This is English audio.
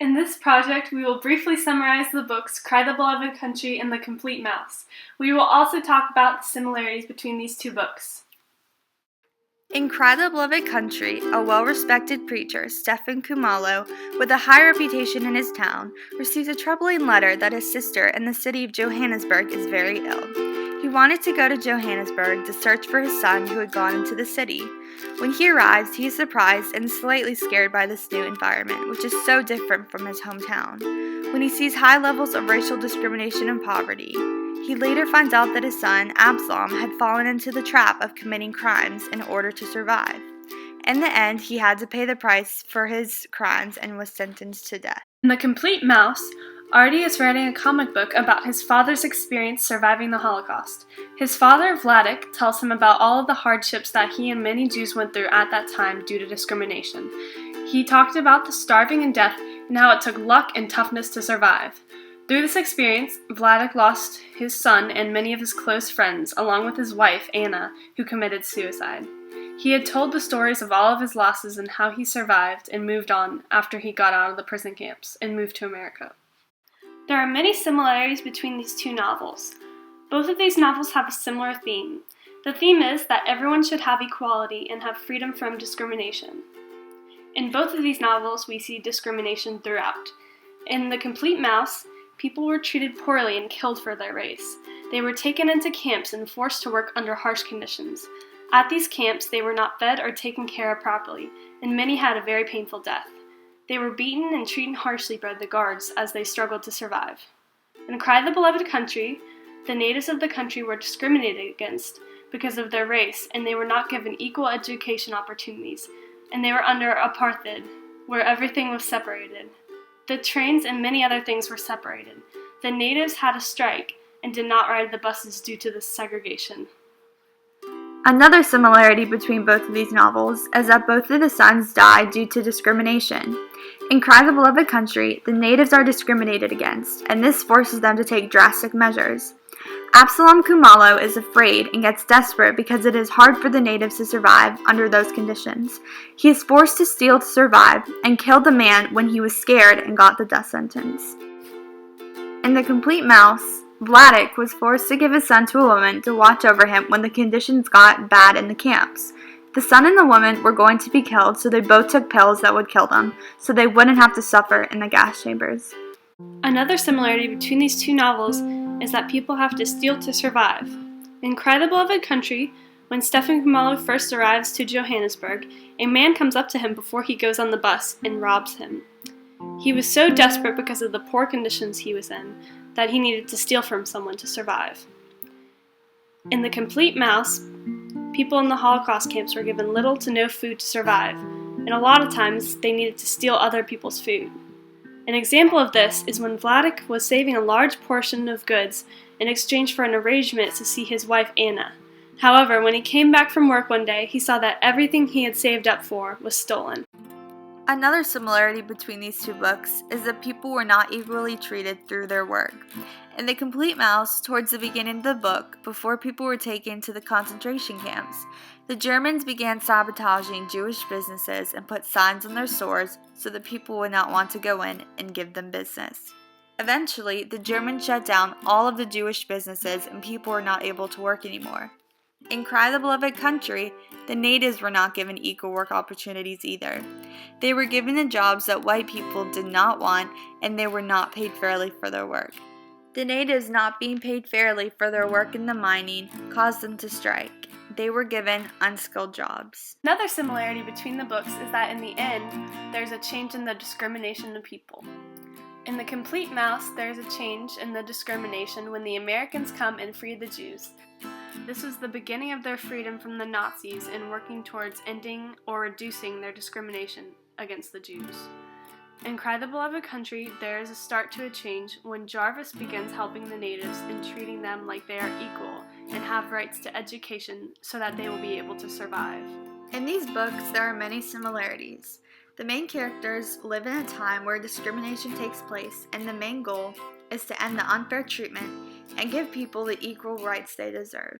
In this project, we will briefly summarize the books Cry the Beloved Country and The Complete Mouse. We will also talk about the similarities between these two books. In Cry the Beloved Country, a well-respected preacher, Stephen Kumalo, with a high reputation in his town, receives a troubling letter that his sister in the city of Johannesburg is very ill. He wanted to go to Johannesburg to search for his son who had gone into the city. When he arrives, he is surprised and slightly scared by this new environment, which is so different from his hometown. When he sees high levels of racial discrimination and poverty, he later finds out that his son, Absalom, had fallen into the trap of committing crimes in order to survive. In the end, he had to pay the price for his crimes and was sentenced to death. In The Complete Mouse, Artie is writing a comic book about his father's experience surviving the Holocaust. His father, Vladek, tells him about all of the hardships that he and many Jews went through at that time due to discrimination. He talked about the starving and death and how it took luck and toughness to survive. Through this experience, Vladek lost his son and many of his close friends, along with his wife, Anna, who committed suicide. He had told the stories of all of his losses and how he survived and moved on after he got out of the prison camps and moved to America. There are many similarities between these two novels. Both of these novels have a similar theme. The theme is that everyone should have equality and have freedom from discrimination. In both of these novels, we see discrimination throughout. In The Complete Mouse, people were treated poorly and killed for their race. They were taken into camps and forced to work under harsh conditions. At these camps, they were not fed or taken care of properly, and many had a very painful death. They were beaten and treated harshly by the guards as they struggled to survive. In Cry the Beloved Country, the natives of the country were discriminated against because of their race, and they were not given equal education opportunities, and they were under apartheid, where everything was separated. The trains and many other things were separated. The natives had a strike and did not ride the buses due to this segregation. Another similarity between both of these novels is that both of the sons died due to discrimination. In Cry the Beloved Country, the natives are discriminated against, and this forces them to take drastic measures. Absalom Kumalo is afraid and gets desperate because it is hard for the natives to survive under those conditions. He is forced to steal to survive and killed the man when he was scared and got the death sentence. In The Complete Mouse, Vladek was forced to give his son to a woman to watch over him when the conditions got bad in the camps. The son and the woman were going to be killed, so they both took pills that would kill them, so they wouldn't have to suffer in the gas chambers. Another similarity between these two novels is that people have to steal to survive. In Cry the Beloved Country, when Stephen Kumalo first arrives to Johannesburg, a man comes up to him before he goes on the bus and robs him. He was so desperate because of the poor conditions he was in that he needed to steal from someone to survive. In The Complete Mouse, people in the Holocaust camps were given little to no food to survive, and a lot of times they needed to steal other people's food. An example of this is when Vladek was saving a large portion of goods in exchange for an arrangement to see his wife Anna. However, when he came back from work one day, he saw that everything he had saved up for was stolen. Another similarity between these two books is that people were not equally treated through their work. In The Complete Mouse, towards the beginning of the book, before people were taken to the concentration camps, the Germans began sabotaging Jewish businesses and put signs on their stores so that people would not want to go in and give them business. Eventually, the Germans shut down all of the Jewish businesses and people were not able to work anymore. In Cry the Beloved Country, the natives were not given equal work opportunities either. They were given the jobs that white people did not want, and they were not paid fairly for their work. The natives not being paid fairly for their work in the mining caused them to strike. They were given unskilled jobs. Another similarity between the books is that in the end, there's a change in the discrimination of people. In The Complete Mouse, there's a change in the discrimination when the Americans come and free the Jews. This was the beginning of their freedom from the Nazis and working towards ending or reducing their discrimination against the Jews. In Cry the Beloved Country, there is a start to a change when Jarvis begins helping the natives and treating them like they are equal and have rights to education so that they will be able to survive. In these books, there are many similarities. The main characters live in a time where discrimination takes place, and the main goal is to end the unfair treatment and give people the equal rights they deserve.